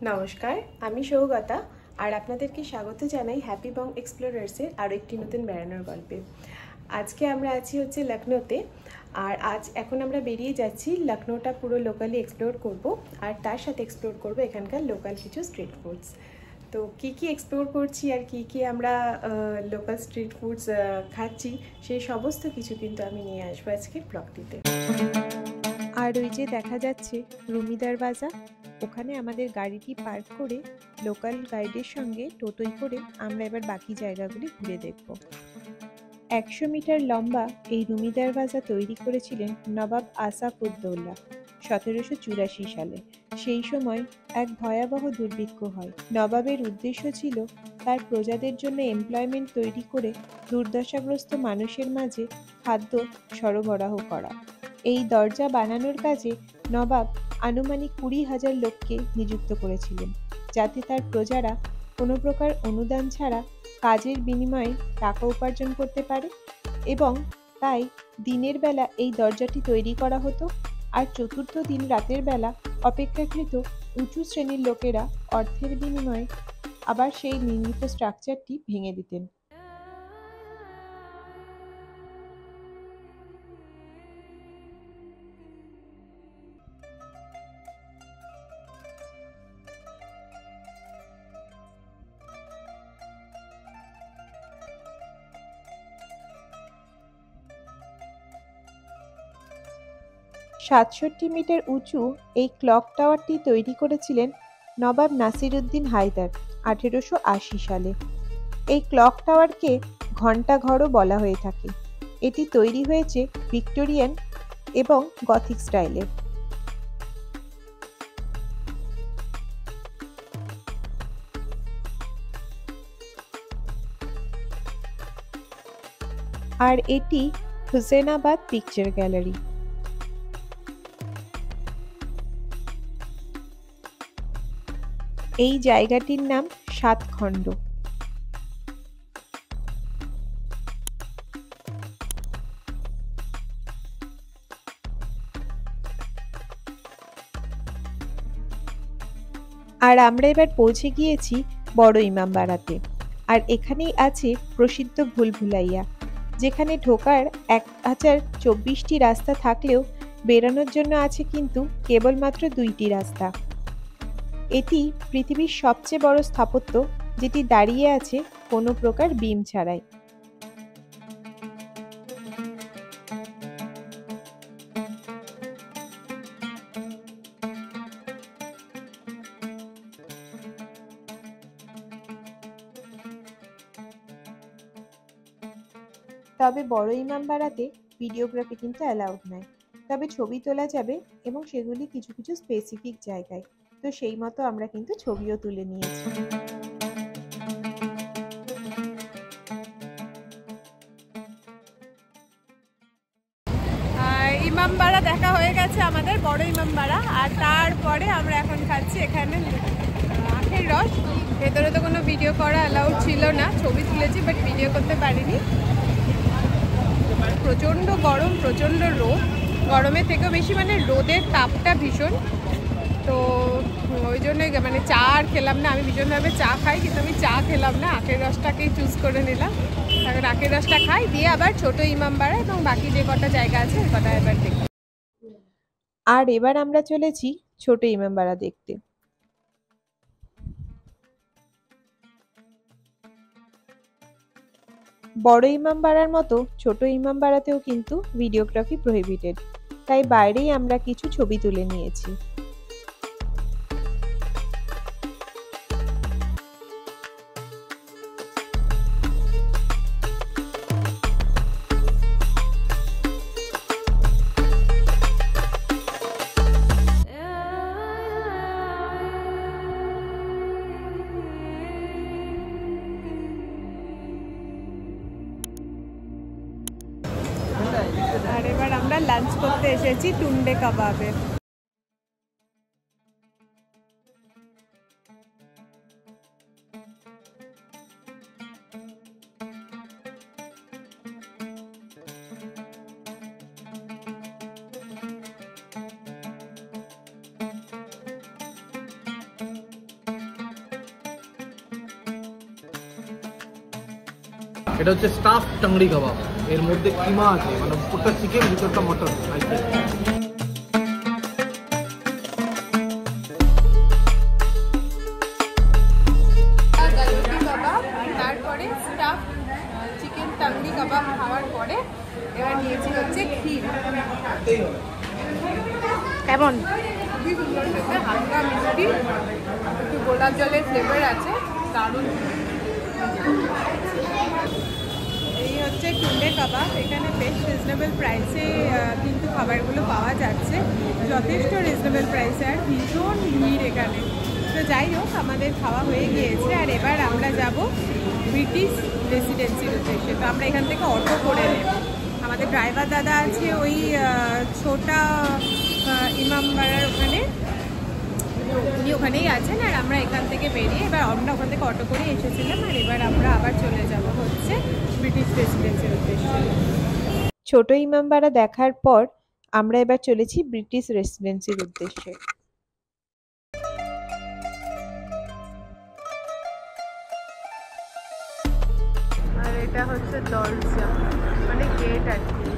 নমস্কার, আমি সৌগতা আর আপনাদেরকে স্বাগত জানাই হ্যাপি বং এক্সপ্লোরার্সের আরও একটি নতুন বেড়ানোর গল্পে। আজকে আমরা আছি হচ্ছে লখনৌতে, আর এখন আমরা বেরিয়ে যাচ্ছি। লখনৌটা পুরো লোকালি এক্সপ্লোর করব, আর তার সাথে এক্সপ্লোর করব এখানকার লোকাল কিছু স্ট্রিট ফুডস। তো কি এক্সপ্লোর করছি আর কি আমরা লোকাল স্ট্রিট ফুডস খাচ্ছি, সেই সমস্ত কিছু কিন্তু আমি নিয়ে আসবো আজকের ব্লগটিতে। আর ওই যে দেখা যাচ্ছে রুমিদার বাজার, ওখানে আমাদের গাড়িটি পার্ক করে লোকাল গাইডের সঙ্গে টোটোয় করে আমরা এবার বাকি জায়গাগুলি ঘুরে দেখব। 100 মিটার লম্বা এই রুমিদার বাজার তৈরি করেছিলেন নবাব আসাফ-উদ-দৌলা 1784 সালে। সেই সময় এক ভয়াবহ দুর্ভিক্ষ হয়। নবাবের উদ্দেশ্য ছিল তার প্রজাদের জন্য এমপ্লয়মেন্ট তৈরি করে দুর্দশাগ্রস্ত মানুষের মাঝে খাদ্য সরবরাহ করা। এই দরজা বানানোর কাজে নবাব আনুমানিক 20,000 লোককে নিযুক্ত করেছিলেন, যাতে তার প্রজারা কোনো প্রকার অনুদান ছাড়া কাজের বিনিময়ে টাকা উপার্জন করতে পারে, এবং তাই দিনের বেলা এই দরজাটি তৈরি করা হতো, আর চতুর্থ দিন রাতের বেলা অপেক্ষাকৃত উঁচু শ্রেণীর লোকেরা অর্থের বিনিময়ে আবার সেই নির্মিত স্ট্রাকচারটি ভেঙে দিতেন। 67 মিটার উঁচু এই ক্লক টাওয়ারটি তৈরি করেছিলেন নবাব নাসিরউদ্দিন হায়দার 1880 সালে। এই ক্লক টাওয়ারকে ঘণ্টাঘরও বলা হয়ে থাকে। এটি তৈরি হয়েছে ভিক্টোরিয়ান এবং গথিক স্টাইলে। আর এটি হুসেনাবাদ পিকচার গ্যালারি। এই জায়গাটির নাম 7 খণ্ড। আর আমরা এবার পৌঁছে গিয়েছি বড় ইমামবাড়াতে। আর এখানেই আছে প্রসিদ্ধ ভুলভুলাইয়া, যেখানে ঢোকার 1024টি রাস্তা থাকলেও বেরোনোর জন্য আছে কিন্তু কেবলমাত্র 2টি রাস্তা। এটি পৃথিবীর সবচেয়ে বড় স্থাপত্য, যেটি দাঁড়িয়ে আছে কোনো প্রকার বিম ছাড়াই। তবে বড় ইমামবাড়াতে ভিডিওগ্রাফি কিন্তু অ্যালাউড নয়, তবে ছবি তোলা যাবে, এবং সেগুলি কিছু কিছু স্পেসিফিক জায়গায়। তো সেই মতো আমরা কিন্তু ছবিও তুলে নিয়েছি। ইমামবাড়া দেখা হয়ে গেছে আমাদের, বড় ইমামবাড়া। আর তারপরে আমরা এখন খাচ্ছি এখানে আখের রস। ভেতরে তো কোনো ভিডিও করা অ্যালাউড ছিল না, ছবি তুলেছি বাট ভিডিও করতে পারিনি। প্রচণ্ড গরম, প্রচণ্ড রোদ, গরমের থেকেও বেশি মানে রোদের তাপটা ভীষণ। তো ওই জন্যই মানে চা আর খেলাম না। আমি ভীষণভাবে চা খাই, কিন্তু আমি চা খেলাম না, আখের রসটাকেই চুজ করে নিলাম। এখন আখের রসটা খাই, দিয়ে আবার ছোট ইমামবাড়া এবং বাকি যে কটা জায়গা আছে ওই কটা এবার দেখি। আর এবার আমরা চলেছি ছোট ইমামবাড়া দেখতে। বড় ইমামবাড়ার মতো ছোট ইমামবাড়াতেও কিন্তু ভিডিওগ্রাফি প্রহিবিটেড, তাই বাইরেই আমরা কিছু ছবি তুলে নিয়েছি। আর এবার আমরা লাঞ্চ করতে এসেছি টুন্ডে কাবাবে। এটা হচ্ছে স্টাফ টাংড়ি কাবাব, এর মধ্যে কিমা আছে, মানে উপরটা চিকেন ভিতরটা মটন। তারপরে স্টাফ চিকেন টাংড়ি কাবাব খাওয়ার পরে এবার নিয়েছি হচ্ছে ক্ষীর। কেমন? খুবই সুন্দর খেতে, হালকা মিষ্টি, একটু গোলাপ জলের ফ্লেভার আছে, দারুণ। এই হচ্ছে টুন্ডে কাবাব। এখানে বেশ রিজনেবল প্রাইসে কিন্তু খাবারগুলো পাওয়া যাচ্ছে, যথেষ্ট রিজনেবল প্রাইসে, আর ভীষণ ভিড় এখানে। তো যাই হোক, আমাদের খাওয়া হয়ে গিয়েছে, আর এবার আমরা যাব ব্রিটিশ রেসিডেন্সির উদ্দেশ্যে। তো আমরা এখান থেকে অটো করে নেব। আমাদের ড্রাইভার দাদা আছে ওই ছোটা ইমামবাড়ার ওখানে, উনি ওখানেই আছেন, আর আমরা এখান থেকে বেরিয়ে এবার আমরা ওখান থেকে অটো করে এসেছিলাম, আর এবার আমরা আবার চলে যাব হচ্ছে ব্রিটিশ রেসিডেন্সির উদ্দেশ্যে। ছোট ইমামবাড়া দেখার পর আমরা এবার চলেছি ব্রিটিশ রেসিডেন্সির উদ্দেশ্যে। আর এটা হচ্ছে দরজা, মানে গেট আর কি,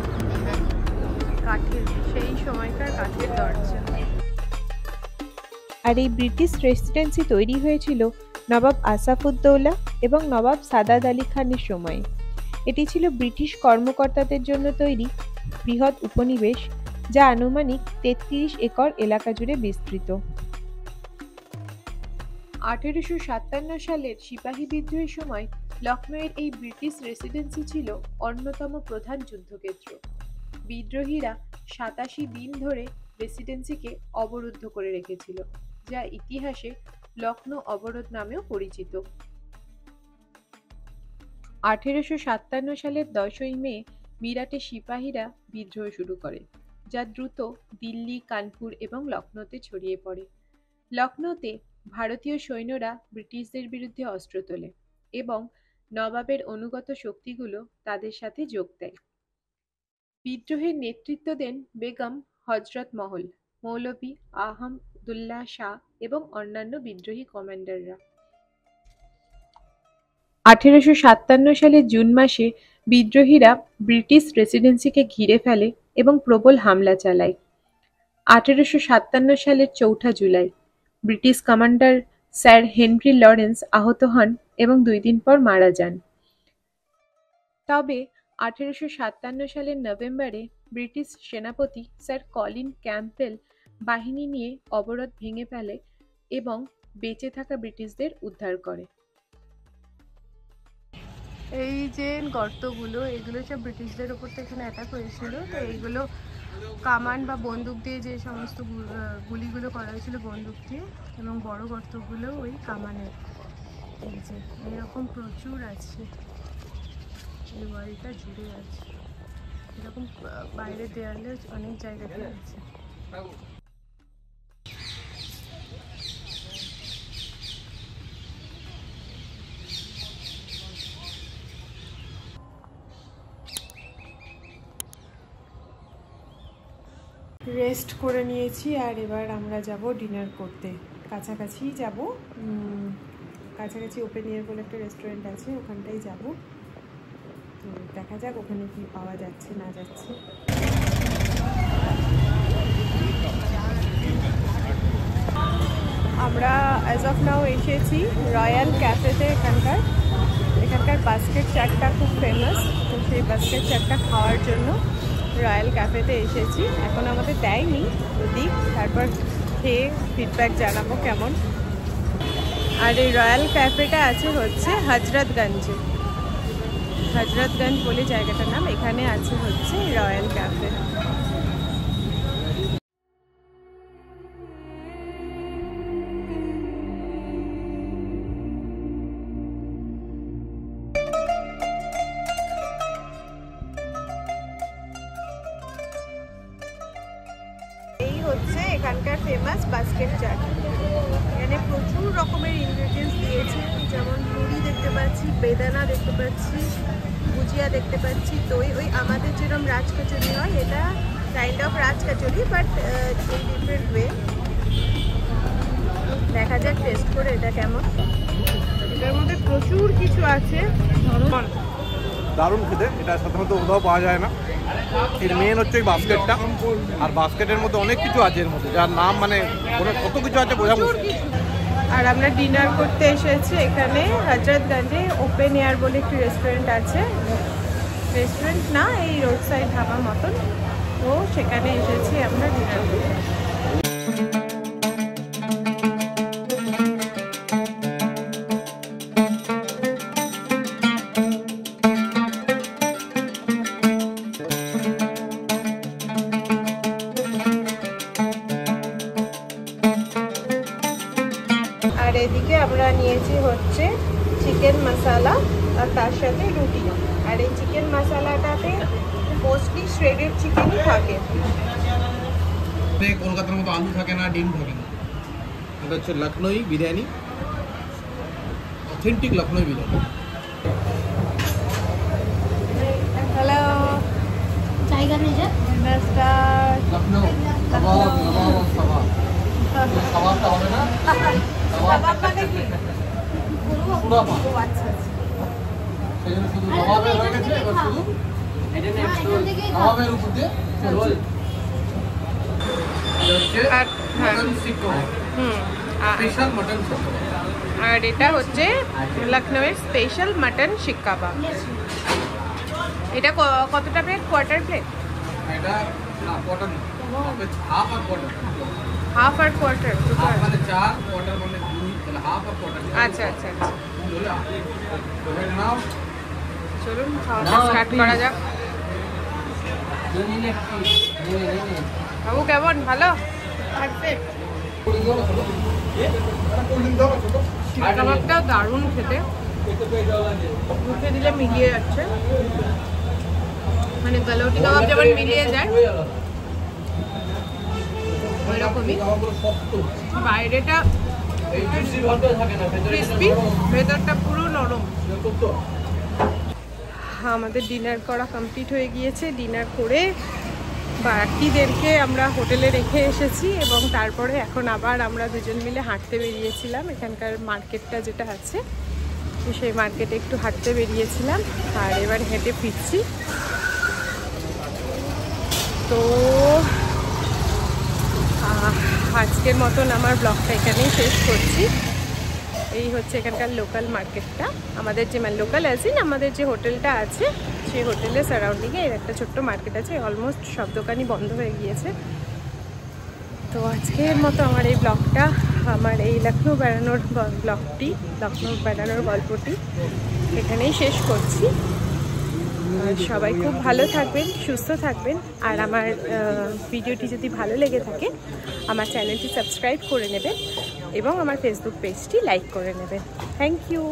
কাঠের, সেই সময়কার কাঠের দরজা। আর এই ব্রিটিশ রেসিডেন্সি তৈরি হয়েছিল নবাব আসাফউদ্দৌলা এবং নবাব সাদাত আলী খানের সময়ে। এটি ছিল ব্রিটিশ কর্মকর্তাদের জন্য তৈরি বৃহৎ উপনিবেশ, যা আনুমানিক ৩৩ একর এলাকা জুড়ে বিস্তৃত। 1857 সালের সিপাহী বিদ্রোহের সময় লখনউয়ের এই ব্রিটিশ রেসিডেন্সি ছিল অন্যতম প্রধান যুদ্ধক্ষেত্র। বিদ্রোহীরা ৮৭ দিন ধরে রেসিডেন্সিকে অবরুদ্ধ করে রেখেছিল, যা ইতিহাসে লখনউ অবরোধ নামেও পরিচিত। 1857 সালের 10ই মে মিরাটে সিপাহীরা বিদ্রোহ শুরু করে, যা দ্রুত দিল্লি, কানপুর এবং লখনউতে ছড়িয়ে পড়ে। লখনউতে ভারতীয় সৈন্যরা ব্রিটিশদের বিরুদ্ধে অস্ত্র তোলে এবং নবাবের অনুগত শক্তিগুলো তাদের সাথে যোগ দেয়। বিদ্রোহের নেতৃত্ব দেন বেগম হজরত মহল, মৌলভী আহমদুল্লাহ শাহ এবং অন্যান্য বিদ্রোহী কমান্ডাররা। 1857 সালের জুন মাসে বিদ্রোহীরা ব্রিটিশ রেসিডেন্সিকে ঘিরে ফেলে এবং প্রবল হামলা চালায়। 1857 সালের 4 July British commander sir Henry Lawrence আহত হন এবং 2 দিন পর মারা যান। তবে 1857 সালের নভেম্বরে ব্রিটিশ সেনাপতি স্যার কলিন ক্যাম্পবেল বাহিনী নিয়ে অবরোধ ভেঙে ফেলে এবং বেঁচে থাকা ব্রিটিশদের উদ্ধার করে। এই যে গর্তগুলো, এগুলো সব ব্রিটিশদের ওপর তো এখানে অ্যাটাক হয়েছিল, তো এইগুলো কামান বা বন্দুক দিয়ে, যে সমস্ত গুলিগুলো করা হয়েছিল বন্দুক দিয়ে, এবং বড় গর্তগুলো ওই কামানের। এই যে এরকম প্রচুর আছে, এই ওয়ালটা জুড়ে আছে, এরকম বাইরের দেয়ালে অনেক জায়গাতে আছে। রেস্ট করে নিয়েছি, আর এবার আমরা যাব ডিনার করতে। কাছাকাছি যাব, কাছাকাছি ওপেন এয়ার বলে একটা রেস্টুরেন্ট আছে, ওখানটাই যাব। তো দেখা যাক ওখানে কি পাওয়া যাচ্ছে না যাচ্ছে। আমরা অ্যাজ অফ নাও এসেছি রয়্যাল ক্যাফেতে। এখানকার বাস্কেট চাটটা খুব ফেমাস, তো সেই বাস্কেট চাটটা খাওয়ার জন্য রয়্যাল ক্যাফেতে এসেছি। এখন আমাদের দেয়নি, তো দিক, তারপর খেয়ে ফিডব্যাক জানাবো কেমন। আর এই রয়্যাল ক্যাফেটা আছে হচ্ছে হজরতগঞ্জে, হজরতগঞ্জ বলে জায়গাটার নাম। এখানে আছে হচ্ছে রয়্যাল ক্যাফে। এই হচ্ছে এখানকার ফেমাস বাস্কেট চাট। এখানে প্রচুর রকমের ইনগ্রেডিয়েন্টস দিয়েছে, যেমন মুড়ি দেখতে পাচ্ছি, বেদানা দেখতে পাচ্ছি, ভুজিয়া দেখতে পাচ্ছি, দই, ওই আমাদের যেরকম রাজ কচুরি হয়, এটা kind of raj kachori, but in different way. দেখা যাক টেস্ট করে এটা কেমন। এটার মধ্যে প্রচুর কিছু আছে, ধরুন দারুণ খেতে, এটা সাধারণত কোথাও পাওয়া যায় না। এর মেন হচ্ছে ওই বাস্কেটটা, আর বাস্কেটের মধ্যে অনেক কিছু আছে এর মধ্যে, যার নাম মানে কত কিছু আছে বোঝা মুশকিল। আর আমরা ডিনার করতে এসেছি এখানে হজরতগঞ্জে ওপেন এয়ার বলে একটি রেস্টুরেন্ট আছে, রেস্টুরেন্ট না এই রোড সাইড ধাবার মতন, তো সেখানে এসেছি আমরা ডিনার করতে। আর এদিকে আমরা নিয়েছি হচ্ছে চিকেন মশলা আর তার সাথে রুটি। আর এই চিকেন মশলাটাতে মোস্টলি শ্রেডেড চিকেনই থাকে, কলকাতার মতো আলু থাকে না, ডিম থাকে না। এটা হচ্ছে লখনৌ বিরিয়ানি, অথেন্টিক লখনৌ বিরিয়ানি। হ্যালো জায়গা নেই যে লখনৌ কাবাব কাবাব কাবাবটা হবে না, কাবাব মানে কি? পুরা মা ও আচ্ছা, সেই জন্য শুধু কাবাবের হয়ে গেছে, এবার শুধু কাবাবের উপর দিয়ে রোল। এটা হচ্ছে আর হ্যাঁ মটন শিক কাবাব, স্পেশাল মটন শিক কাবাব। আর এটা হচ্ছে লখনৌয়ের স্পেশাল মাটন শিক কাবাব। এটা কতটা প্লেট? Quarter plate? এটা না কোয়ার্টার না, হাফ আর কোয়ার্টার। হাফ আর কোয়ার্টার? হাফ মানে 4, কোয়ার্টার মানে 2, তাহলে হাফ আর কোয়ার্টার। আচ্ছা আচ্ছা আচ্ছা, নাও চলুন খাওয়াটা স্টার্ট করা যাক। বাবু কেমন? ভালো? কাবাবটাও দারুণ খেতে, মুখে দিলে মিলিয়ে যাচ্ছে, মানে গলৌটি কাবাব যেমন মিলিয়ে যায় ওইরকমই। বাইরেটা ক্রিস্পি, ভেতরটা পুরো নরম। আমাদের ডিনার করা কমপ্লিট হয়ে গিয়েছে। ডিনার করে বাকিদেরকে আমরা হোটেলে রেখে এসেছি এবং তারপরে এখন আবার আমরা দুজন মিলে হাঁটতে বেরিয়েছিলাম। এখানকার মার্কেটটা যেটা আছে সেই মার্কেটে একটু হাঁটতে বেরিয়েছিলাম, আর এবার হেঁটে ফিরছি। তো আজকের মতন আমার ব্লগটা এখানেই শেষ করছি। এই হচ্ছে এখানকার লোকাল মার্কেটটা, আমাদের যে লোকাল আছে না, আমাদের যে হোটেলটা আছে সেই হোটেলের সারাউন্ডিংয়ে এর একটা ছোট্ট মার্কেট আছে। অলমোস্ট সব দোকানই বন্ধ হয়ে গিয়েছে। তো আজকের মতো আমার এই ব্লগটা, আমার এই লখনৌ বেড়ানোর ব্লগটি, লখনৌ বেড়ানোর গল্পটি এখানেই শেষ করছি। সবাই খুব ভালো থাকবেন, সুস্থ থাকবেন, আর আমার ভিডিওটি যদি ভালো লেগে থাকে আমার চ্যানেলটি সাবস্ক্রাইব করে নেবেন এবং আমার ফেসবুক পেজটি লাইক করে নেবেন। Thank you.